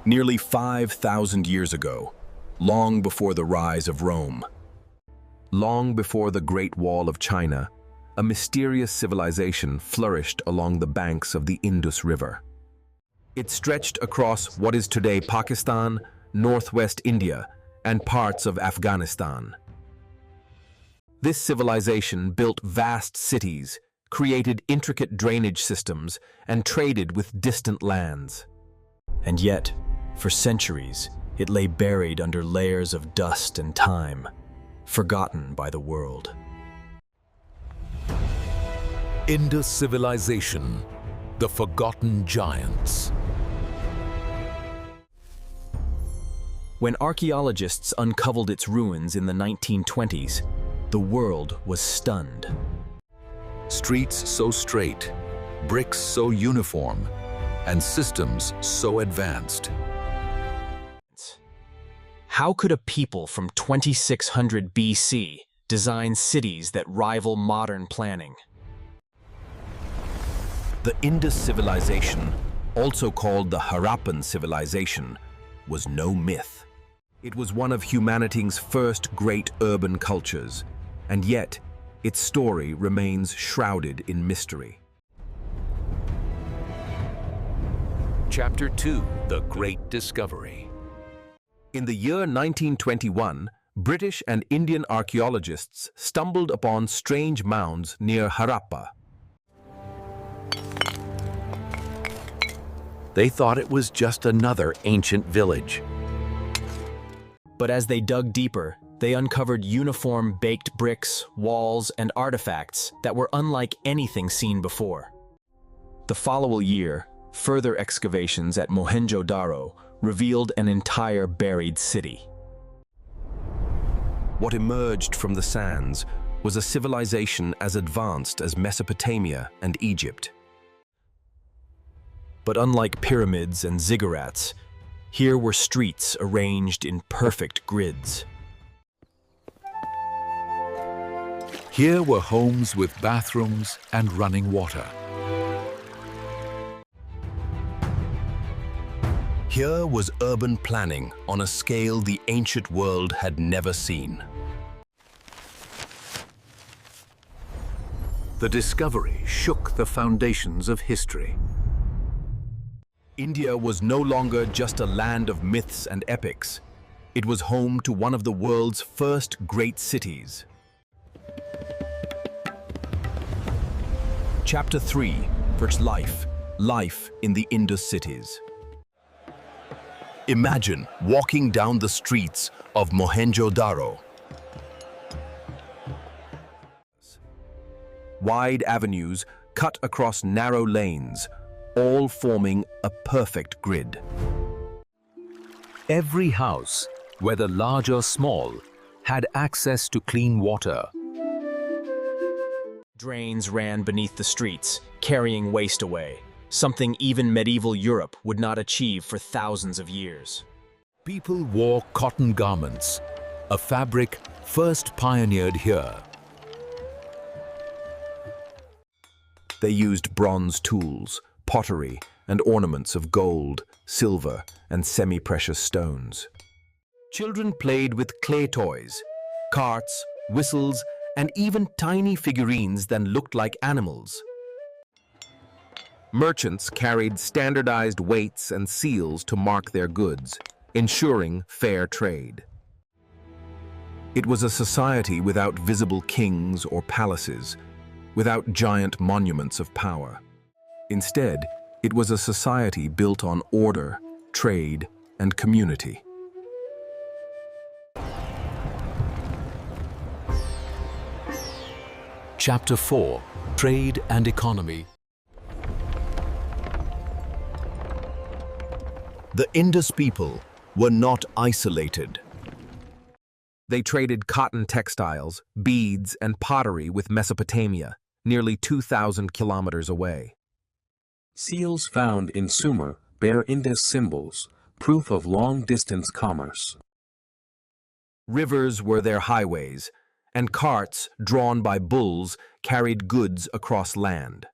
Nearly 5,000 years ago, long before the rise of Rome, long before the Great Wall of China, a mysterious civilization flourished along the banks of the Indus River. It stretched across what is today Pakistan, northwest India, and parts of Afghanistan. This civilization built vast cities, created intricate drainage systems, and traded with distant lands. And yet, for centuries, it lay buried under layers of dust and time, forgotten by the world. Indus Civilization, the Forgotten Giants. When archaeologists uncovered its ruins in the 1920s, the world was stunned. Streets so straight, bricks so uniform, and systems so advanced. How could a people from 2600 BC design cities that rival modern planning? The Indus civilization, also called the Harappan civilization, was no myth. It was one of humanity's first great urban cultures, and yet its story remains shrouded in mystery. Chapter 2: The Great Discovery. In the year 1921, British and Indian archaeologists stumbled upon strange mounds near Harappa. They thought it was just another ancient village. But as they dug deeper, they uncovered uniform baked bricks, walls, and artifacts that were unlike anything seen before. The following year, further excavations at Mohenjo-daro revealed an entire buried city. What emerged from the sands was a civilization as advanced as Mesopotamia and Egypt. But unlike pyramids and ziggurats, here were streets arranged in perfect grids. Here were homes with bathrooms and running water. Here was urban planning on a scale the ancient world had never seen. The discovery shook the foundations of history. India was no longer just a land of myths and epics. It was home to one of the world's first great cities. Chapter 3: First Life in the Indus cities. Imagine walking down the streets of Mohenjo-daro. Wide avenues cut across narrow lanes, all forming a perfect grid. Every house, whether large or small, had access to clean water. Drains ran beneath the streets, carrying waste away, something even medieval Europe would not achieve for thousands of years. People wore cotton garments, a fabric first pioneered here. They used bronze tools, pottery, and ornaments of gold, silver, and semi-precious stones. Children played with clay toys, carts, whistles, and even tiny figurines that looked like animals. Merchants carried standardized weights and seals to mark their goods, ensuring fair trade. It was a society without visible kings or palaces, without giant monuments of power. Instead, it was a society built on order, trade, and community. Chapter 4: Trade and Economy. The Indus people were not isolated. They traded cotton textiles, beads, and pottery with Mesopotamia, nearly 2,000 kilometers away. Seals found in Sumer bear Indus symbols, proof of long-distance commerce. Rivers were their highways, and carts drawn by bulls carried goods across land.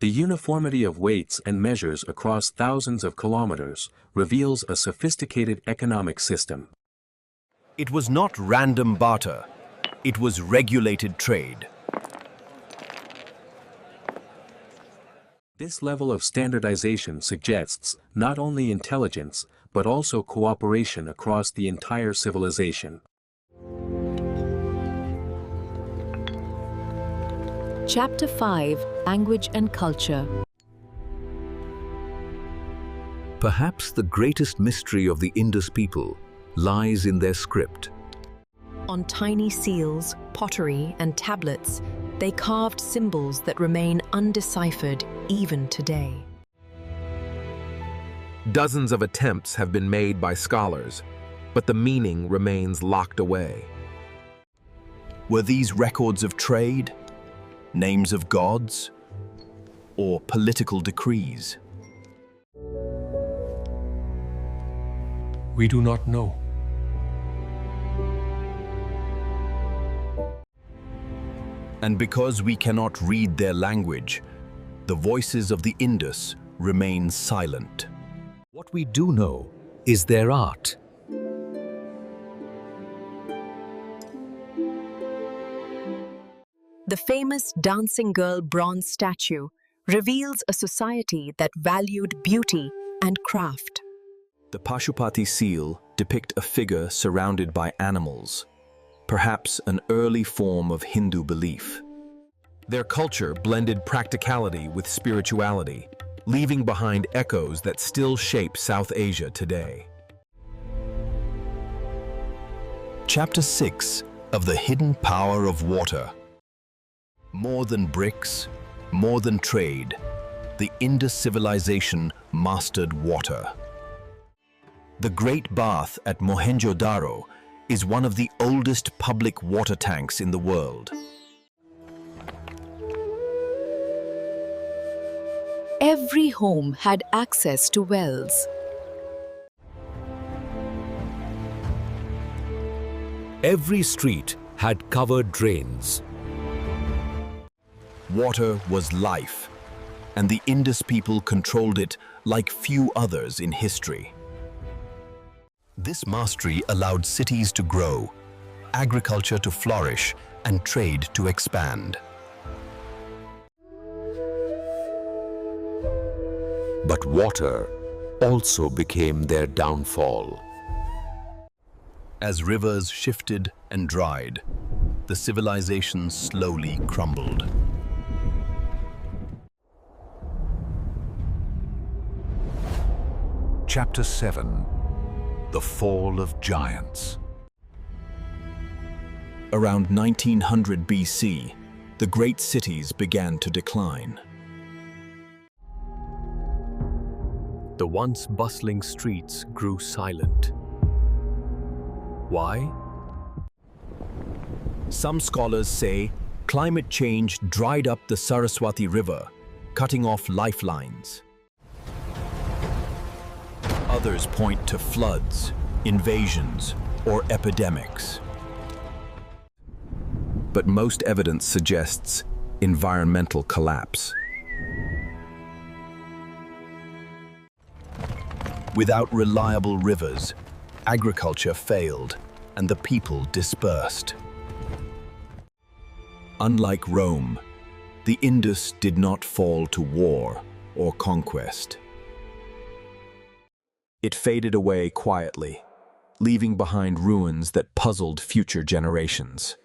The uniformity of weights and measures across thousands of kilometers reveals a sophisticated economic system. It was not random barter, it was regulated trade. This level of standardization suggests not only intelligence, but also cooperation across the entire civilization. Chapter 5: Language and Culture. Perhaps the greatest mystery of the Indus people lies in their script. On tiny seals, pottery, and tablets, they carved symbols that remain undeciphered even today. Dozens of attempts have been made by scholars, but the meaning remains locked away. Were these records of trade, names of gods, or political decrees? We do not know. And because we cannot read their language, the voices of the Indus remain silent. What we do know is their art. The famous dancing girl bronze statue reveals a society that valued beauty and craft. The Pashupati seal depict a figure surrounded by animals, perhaps an early form of Hindu belief. Their culture blended practicality with spirituality, leaving behind echoes that still shape South Asia today. Chapter 6 of the Hidden Power of Water. More than bricks, more than trade, the Indus civilization mastered water. The Great Bath at Mohenjo-daro is one of the oldest public water tanks in the world. Every home had access to wells. Every street had covered drains. Water was life, and the Indus people controlled it like few others in history. This mastery allowed cities to grow, agriculture to flourish, and trade to expand. But water also became their downfall. As rivers shifted and dried, the civilization slowly crumbled. Chapter 7: The Fall of Giants. Around 1900 BC, the great cities began to decline. The once bustling streets grew silent. Why? Some scholars say climate change dried up the Saraswati River, cutting off lifelines. Others point to floods, invasions, or epidemics. But most evidence suggests environmental collapse. Without reliable rivers, agriculture failed and the people dispersed. Unlike Rome, the Indus did not fall to war or conquest. It faded away quietly, leaving behind ruins that puzzled future generations.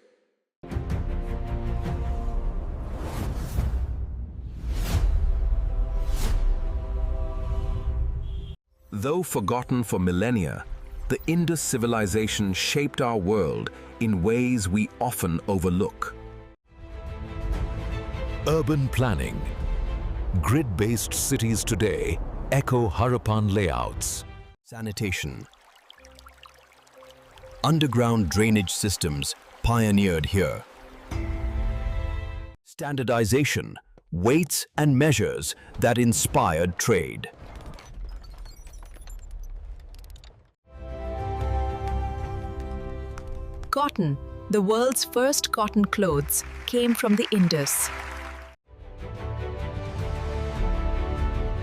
Though forgotten for millennia, the Indus civilization shaped our world in ways we often overlook. Urban planning. Grid-based cities today echo Harappan layouts. Sanitation. Underground drainage systems pioneered here. Standardization, weights and measures that inspired trade. Cotton, the world's first cotton clothes, came from the Indus.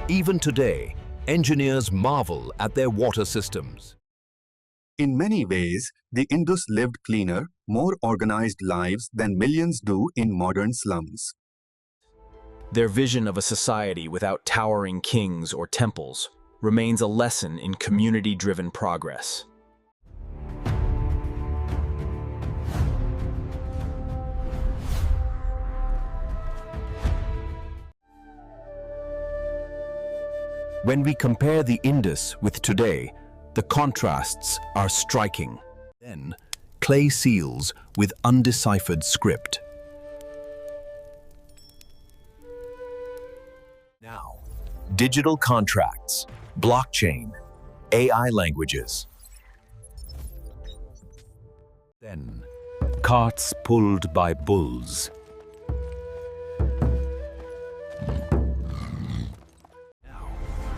Even today, engineers marvel at their water systems. In many ways, the Indus lived cleaner, more organized lives than millions do in modern slums. Their vision of a society without towering kings or temples remains a lesson in community-driven progress. When we compare the Indus with today, the contrasts are striking. Then, clay seals with undeciphered script. Now, digital contracts, blockchain, AI languages. Then, Carts pulled by bulls. now,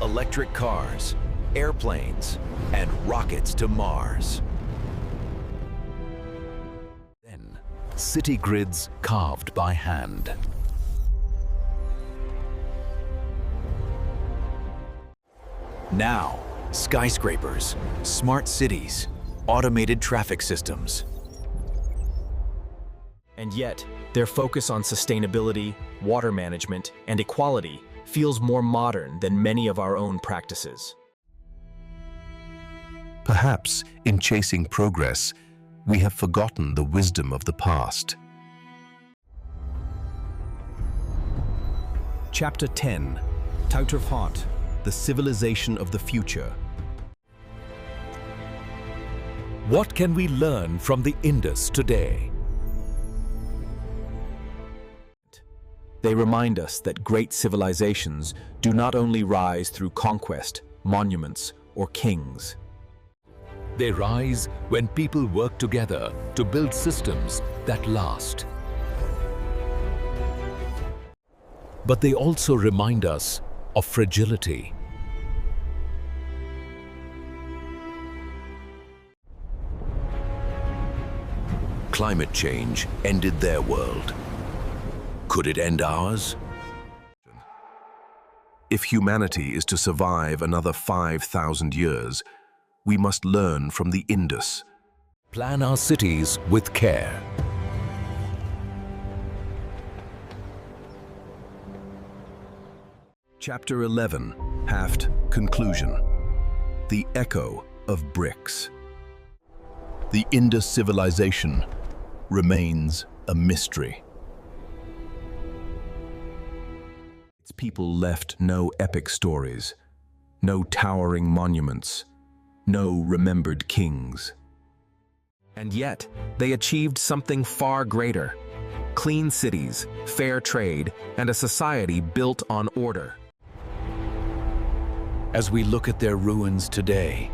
electric cars, airplanes, and rockets to Mars. Then, city grids carved by hand. Now, skyscrapers, smart cities, automated traffic systems. And yet, their focus on sustainability, water management, and equality feels more modern than many of our own practices. Perhaps, in chasing progress, we have forgotten the wisdom of the past. Chapter 10, Tauterfahrt, the civilization of the future. What can we learn from the Indus today? They remind us that great civilizations do not only rise through conquest, monuments, or kings. They rise when people work together to build systems that last. But they also remind us of fragility. Climate change ended their world. Could it end ours? If humanity is to survive another 5,000 years, we must learn from the Indus. Plan our cities with care. Chapter 11, Haft, Conclusion. The Echo of Bricks. The Indus civilization remains a mystery. Its people left no epic stories, no towering monuments, no remembered kings. And yet, they achieved something far greater: clean cities, fair trade, and a society built on order. As we look at their ruins today,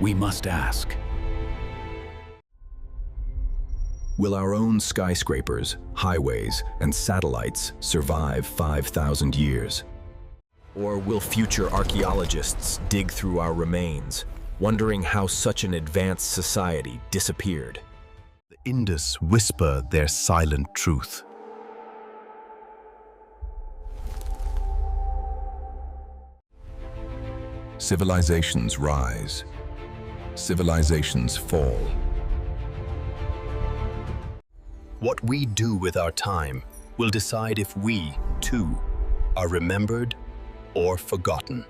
we must ask, Will our own skyscrapers, highways, and satellites survive 5,000 years? Or will future archaeologists dig through our remains, wondering how such an advanced society disappeared? The Indus whisper their silent truth. Civilizations rise. Civilizations fall. What we do with our time will decide if we, too, are remembered or forgotten.